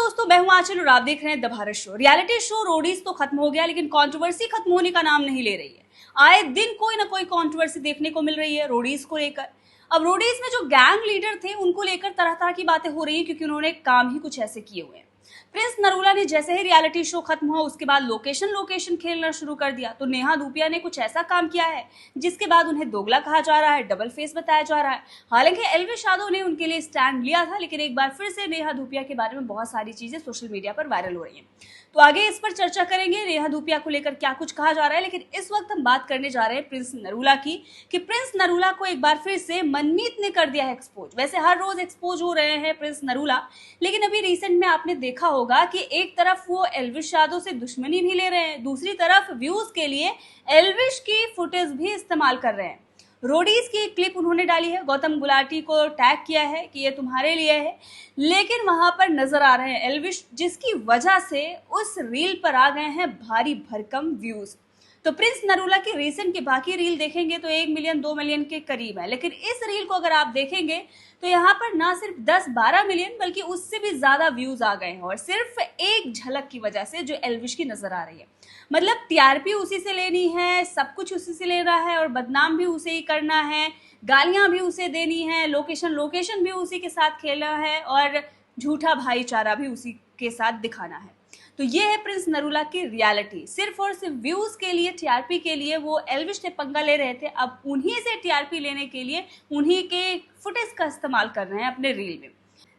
दोस्तों, मैं हूं आंचल और आप देख रहे हैं the Bharat show. Reality show Roadies तो खत्म हो गया, लेकिन कंट्रोवर्सी खत्म होने का नाम नहीं ले रही है। आए दिन कोई ना कोई कंट्रोवर्सी देखने को मिल रही है रोडीज को लेकर। अब रोडीज में जो गैंग लीडर थे उनको लेकर तरह तरह की बातें हो रही है, क्योंकि उन्होंने काम ही कुछ ऐसे किए हुए हैं। प्रिंस नरूला ने जैसे ही रियलिटी शो खत्म हुआ उसके बाद लोकेशन खेलना शुरू कर दिया, तो नेहा धूपिया ने कुछ ऐसा काम किया है जिसके बाद उन्हें दोगला कहा जा रहा है, डबल फेस बताया जा रहा है। हालांकि एल्विश यादव ने उनके लिए स्टैंड लिया था, लेकिन एक बार फिर से नेहा धूपिया के बारे में बहुत सारी चीजें सोशल मीडिया पर वायरल हो रही हैं। तो आगे इस पर चर्चा करेंगे, नेहा धूपिया को लेकर क्या कुछ कहा जा रहा है। लेकिन इस वक्त हम बात करने जा रहे हैं प्रिंस नरूला की, कि प्रिंस नरूला को एक बार फिर से मनमीत ने कर दिया है एक्सपोज। वैसे हर रोज एक्सपोज हो रहे हैं प्रिंस नरूला, लेकिन अभी रिसेंट में आपने देखा होगा कि एक तरफ वो एल्विश यादव से दुश्मनी भी ले रहे हैं, दूसरी तरफ व्यूज के लिए एल्विश की फुटेज भी इस्तेमाल कर रहे हैं। रोडीज की क्लिप उन्होंने डाली है, गौतम गुलाटी को टैग किया है कि ये तुम्हारे लिए है, लेकिन वहां पर नजर आ रहे हैं एल्विश, जिसकी वजह से उस रील पर आ गए हैं भारी भरकम व्यूज। तो प्रिंस नरूला की रिसेंट की बाकी रील देखेंगे तो 1 मिलियन 2 मिलियन के करीब है, लेकिन इस रील को अगर आप देखेंगे तो यहाँ पर ना सिर्फ 10-12 मिलियन बल्कि उससे भी ज्यादा व्यूज आ गए हैं, और सिर्फ एक झलक की वजह से जो एल्विश की नजर आ रही है। मतलब टीआरपी उसी से लेनी है, सब कुछ उसी से लेना है, और बदनाम भी उसे ही करना है, गालियां भी उसे देनी है, लोकेशन भी उसी के साथ खेलना है, और झूठा भाईचारा भी उसी के साथ दिखाना है। तो ये है प्रिंस नरूला की रियलिटी। सिर्फ और सिर्फ व्यूज के लिए, टीआरपी के लिए वो एल्विश से पंगा ले रहे थे, अब उन्हीं से टीआरपी लेने के लिए उन्हीं के फुटेज का इस्तेमाल कर रहे हैं अपने रील में।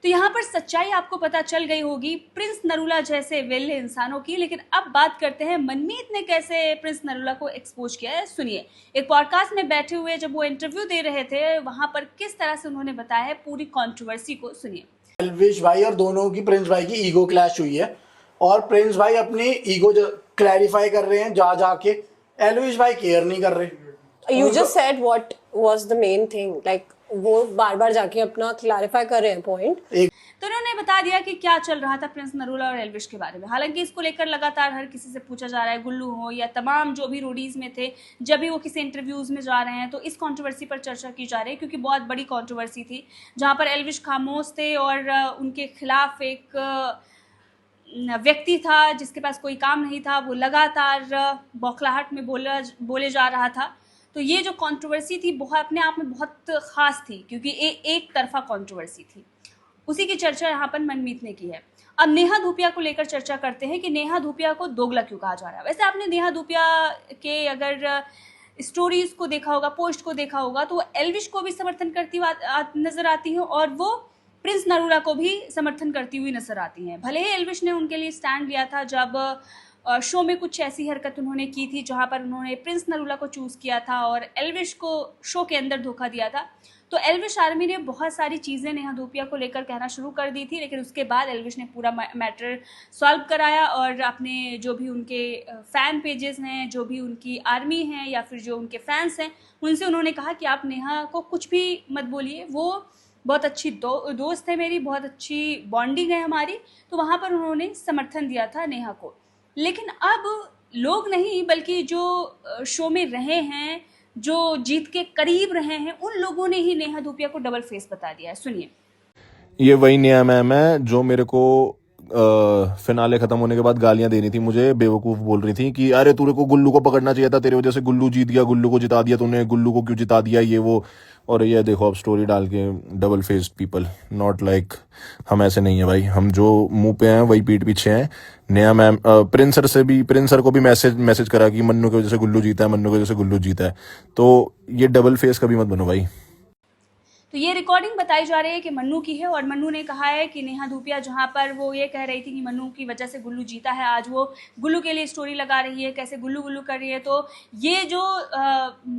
तो यहाँ पर सच्चाई आपको पता चल गई होगी प्रिंस नरूला जैसे वेले इंसानों की। लेकिन अब बात करते हैं मनमीत ने कैसे प्रिंस नरूला को एक्सपोज किया है। सुनिए, एक पॉडकास्ट में बैठे हुए जब वो इंटरव्यू दे रहे थे, वहां पर किस तरह से उन्होंने बताया है पूरी कंट्रोवर्सी को। सुनिए। एल्विश भाई और दोनों की, प्रिंस भाई की ईगो क्लैश हुई है, और प्रिंस भाई अपनी ईगो क्लैरिफाई कर रहे हैं जाके। एल्विश भाई केयर नहीं कर रहे। You just said what was the main thing, like वो बार बार जाके अपना क्लैरिफाई कर रहे हैं पॉइंट। तो उन्होंने बता दिया कि क्या चल रहा था प्रिंस नरूला और एल्विश के बारे में। हालांकि इसको लेकर लगातार हर किसी से पूछा जा रहा है, गुल्लू हो या तमाम जो भी रोडीज में थे, जब भी वो किसी इंटरव्यूज में जा रहे हैं तो इस कंट्रोवर्सी पर चर्चा की जा रही है, क्योंकि बहुत बड़ी कंट्रोवर्सी थी जहां पर एल्विश खामोश थे और उनके खिलाफ एक व्यक्ति था जिसके पास कोई काम नहीं था, वो लगातार बौखलाहट में बोले जा रहा था। तो ये जो कंट्रोवर्सी थी बहुत अपने आप में बहुत खास थी, क्योंकि एक तरफा कंट्रोवर्सी थी। उसी की चर्चा यहाँ पर मनमीत ने की है। अब नेहा धूपिया को लेकर चर्चा करते हैं कि नेहा धूपिया को दोगला क्यों कहा जा रहा है। वैसे आपने नेहा धूपिया के अगर स्टोरीज को देखा होगा, पोस्ट को देखा होगा, तो वो एल्विश को भी समर्थन करती नजर आती है, और वो प्रिंस नरूला को भी समर्थन करती हुई नजर आती हैं। भले ही एल्विश ने उनके लिए स्टैंड लिया था जब शो में कुछ ऐसी हरकत उन्होंने की थी जहां पर उन्होंने प्रिंस नरूला को चूज किया था और एल्विश को शो के अंदर धोखा दिया था। तो एल्विश आर्मी ने बहुत सारी चीज़ें नेहा धूपिया को लेकर कहना शुरू कर दी थी, लेकिन उसके बाद एल्विश ने पूरा मैटर सॉल्व कराया, और अपने जो भी उनके फ़ैन पेजेस हैं, जो भी उनकी आर्मी हैं या फिर जो उनके फैंस हैं, उनसे उन्होंने कहा कि आप नेहा को कुछ भी मत बोलिए, वो बहुत अच्छी दोस्त है मेरी, बहुत अच्छी बॉन्डिंग है हमारी। तो वहाँ पर उन्होंने समर्थन दिया था नेहा को। लेकिन अब लोग नहीं, बल्कि जो शो में रहे हैं, जो जीत के करीब रहे हैं, उन लोगों ने ही नेहा धूपिया को डबल फेस बता दिया है। सुनिए। ये वही नेहा मैम है जो मेरे को फिनाले खत्म होने के बाद गालियां दे रही थी, मुझे बेवकूफ बोल रही थी कि अरे तेरे को गुल्लू को पकड़ना चाहिए था, तेरे वजह से गुल्लू जीत गया, गुल्लू को जिता दिया तूने, गुल्लू को क्यों जिता दिया, ये वो। और ये देखो अब स्टोरी डाल के double faced people, not like हम ऐसे नहीं है भाई, हम जो मुंह पे हैं वही पीठ पीछे हैं। नेहा मैम प्रिंस सर को भी मैसेज करा कि मन्नू की वजह से गुल्लू जीता है, मन्नू की वजह से गुल्लू जीता है। तो ये डबल फेस कभी मत बनो भाई। तो ये रिकॉर्डिंग बताई जा रही है कि मन्नू की है, और मन्नू ने कहा है कि नेहा धूपिया जहां पर वो ये कह रही थी कि मन्नू की वजह से गुल्लू जीता है, आज वो गुल्लू के लिए स्टोरी लगा रही है, कैसे गुल्लू गुल्लू कर रही है। तो ये जो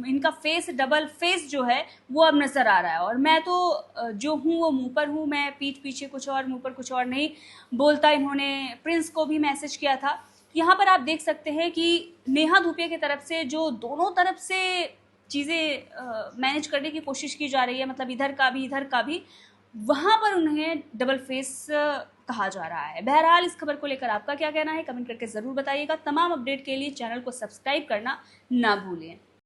इनका फेस, डबल फेस जो है, वो अब नजर आ रहा है। और मैं तो जो हूँ वो मुंह पर हूँ, मैं पीठ पीछे कुछ और, मुंह पर कुछ और नहीं बोलता। इन्होंने प्रिंस को भी मैसेज किया था। यहाँ पर आप देख सकते हैं कि नेहा धूपिया की तरफ से जो दोनों तरफ से चीज़ें मैनेज करने की कोशिश की जा रही है, मतलब इधर का भी, वहाँ पर उन्हें डबल फेस कहा जा रहा है। बहरहाल इस खबर को लेकर आपका क्या कहना है, कमेंट करके ज़रूर बताइएगा। तमाम अपडेट के लिए चैनल को सब्सक्राइब करना ना भूलें।